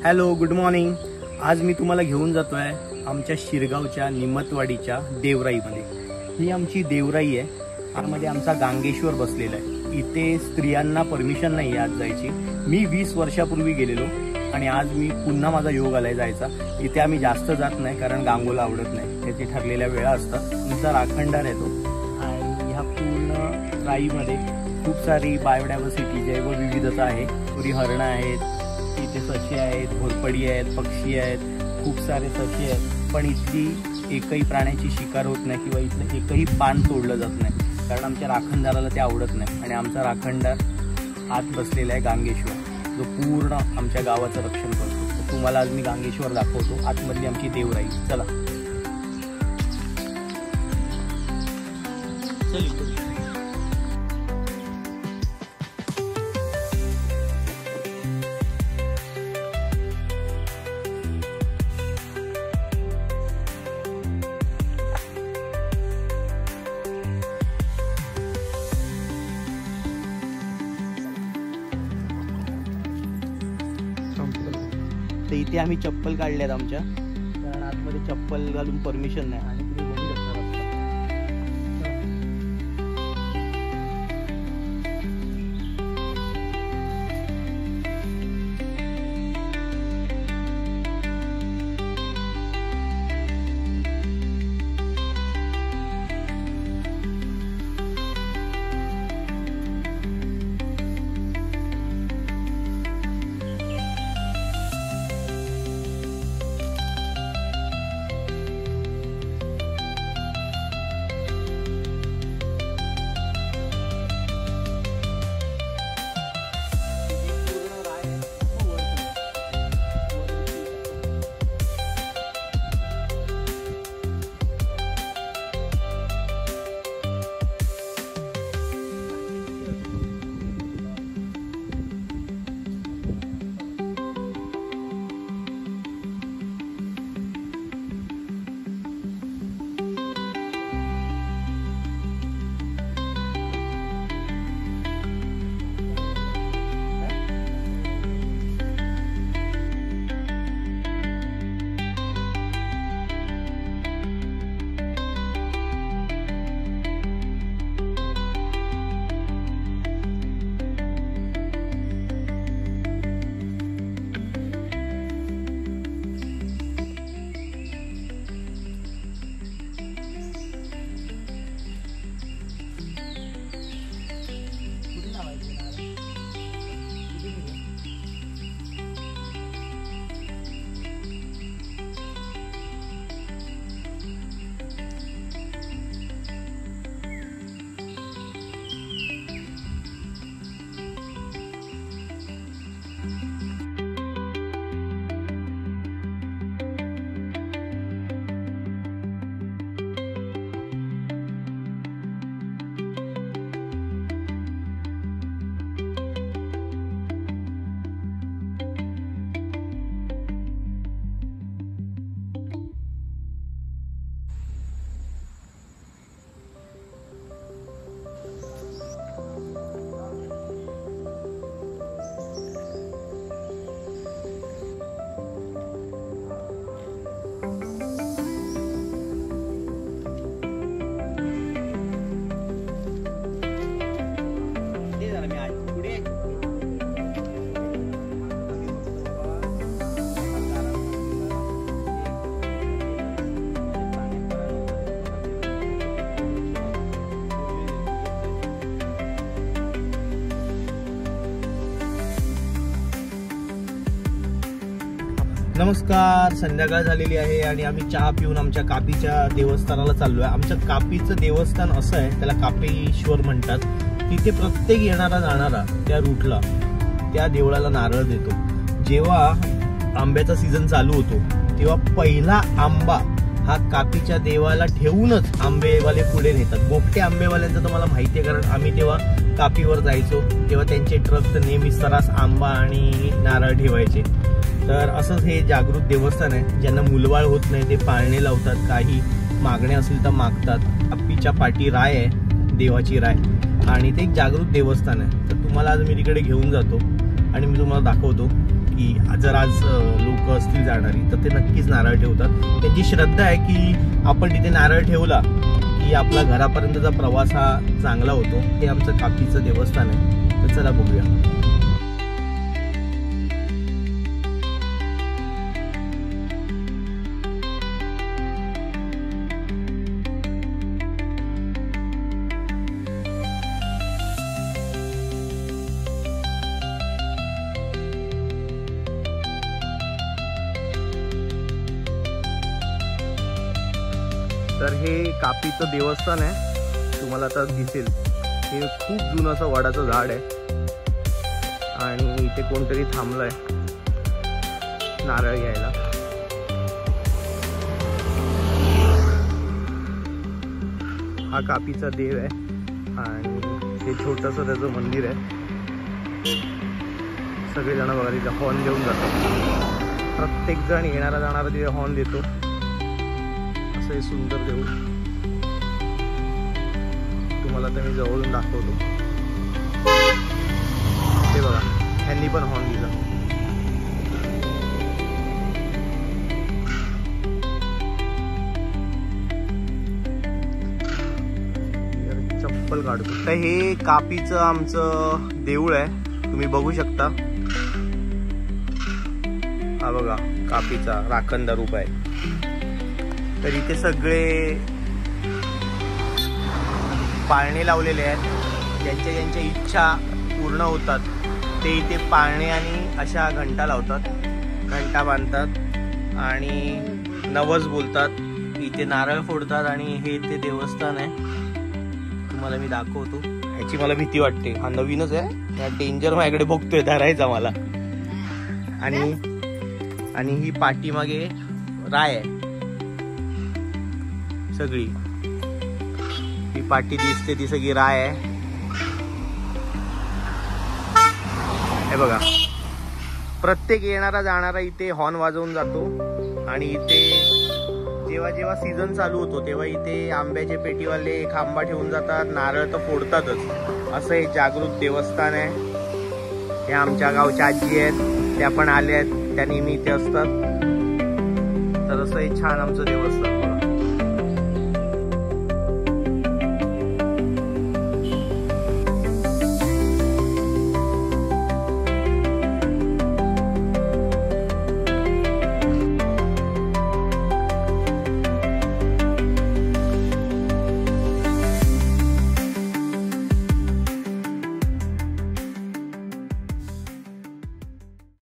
Hello, good morning. आज मी तुम्हाला घेऊन जातोय आमच्या शिरगावच्या निमतवाडीच्या देवराईमध्ये। ही आमची देवराई आहे। आतमध्ये आमचा गांगेश्वर बसलेला आहे। इथे स्त्रियांना परमिशन नाही आज जायची। मी 20 वर्षापूर्वी गेलेलो आणि आज मी पुन्हा माझा योग आलाय जायचा। इथे आम्ही जास्त जात नाही कारण गांगोला आवडत नाही, त्याची ठरलेल्या वेळा असतात। आमचा राखणदार आहे तो आणि ह्या पूर्ण राईमध्ये खूप सारी बायोडायव्हर्सिटी जैवविविधता आहे। पुरी हरणं आहेत, इथे सशी आहेत, घोरपडी आहेत, पक्षी आहेत, खूप सारे सशी आहेत। पण इथली एकही प्राण्याची शिकार होत नाही किंवा इथलं एकही पान तोडलं जात नाही कारण आमच्या राखणदाराला ते आवडत नाही। आणि आमचा राखणदार आत बसलेला आहे गांगेश्वर, जो पूर्ण आमच्या गावाचं रक्षण करतो। तर तुम्हाला आज मी गांगेश्वर दाखवतो, आतमधली आमची देवराई। चला तर इथे आम्ही चप्पल काढल्यात आमच्या, कारण आतमध्ये चप्पल घालून परमिशन नाही। आणि तुम्ही बघू शकता नमस्कार। संध्याकाळ झालेली आहे आणि आम्ही चहा पिऊन आमच्या कापीच्या देवस्थानाला चाललोय। आमच्या कापीचं देवस्थान असं आहे, त्याला कापेश्वर म्हणतात। तिथे प्रत्येक येणारा जाणारा त्या रूटला त्या देवळाला नारळ देतो। जेव्हा आंब्याचा सीझन चालू होतो तेव्हा पहिला आंबा हा कापीच्या देवाला ठेवूनच आंबेवाले पुढे नेतात। बोगटे आंबेवाल्यांचं तुम्हाला माहिती आहे, कारण आम्ही तेव्हा कापीवर जायचो तेव्हा त्यांचे ट्रक तर नेहमी सरास आंबा आणि नारळ ठेवायचे। तर असंच हे जागृत देवस्थान आहे। ज्यांना मुलबाळ होत नाही ते पाळणे लावतात, काही मागण्या असतील तर मागतात। कापीच्या पाठी राय आहे, देवाची राय, आणि ते एक जागृत देवस्थान आहे। तर तुम्हाला आज मी तिकडे घेऊन जातो आणि मी तुम्हाला दाखवतो की जर आज लोक असतील जाणारी तर ते नक्कीच नारळ ठेवतात. त्यांची श्रद्धा आहे की आपण तिथे नारळ ठेवला की आपला घरापर्यंतचा प्रवास हा चांगला होतो. हे आमचं कापीचं देवस्थान आहे. तर चला बघूया. तर हे कापीचं देवस्थान आहे. तुम्हाला आता दिसेल हे खूप जुनं असं वडाचं झाड आहे आणि इथे कोणतरी थांबलंय नारळ घ्यायला. हा कापीचा देव आहे आणि हे छोटंसं त्याचं मंदिर आहे. सगळेजण बघा तिथे हॉर्न घेऊन जातात. प्रत्येक जण येणारा जाणारा तिथे हॉर्न देतो. असं सुंदर देऊळ तुम्हाला तर मी जवळून दाखवतो. ते बघा ह्यांनी पण हॉर्न दिला. चप्पल काढतो. तर हे कापीचं आमचं देऊळ आहे. तुम्ही बघू शकता. हा बघा कापीचा राखणदार रूप आहे. तर इथे सगळे पाळणे लावलेले आहेत. ज्यांच्या ज्यांच्या इच्छा पूर्ण होतात ते इथे पाळणे आणि अशा घंटा लावतात. घंटा बांधतात आणि नवस बोलतात. इथे नारळ फोडतात आणि हे इथे देवस्थान आहे. तुम्हाला मी दाखवतो. ह्याची मला भीती वाटते. हा नवीनच आहे. या डेंजर माझ्याकडे बघतोय धरायचा मला. आणि ही पाठीमागे राय आहे. सगळी ही पाठी दिसते ती सगळी राय आहे. हे बघा प्रत्येक येणारा जाणारा इथे हॉर्न वाजवून जातो. आणि इथे जेव्हा जेव्हा सीझन चालू होतो तेव्हा इथे आंब्याचे पेटीवाले खांबा ठेवून जातात. नारळ तर फोडतातच. असं हे जागृत देवस्थान आहे. हे आमच्या गावच्या आजी आहेत. त्या पण आल्या आहेत. त्या नेहमी इथे असतात. तर असं हे छान आमचं देवस्थान.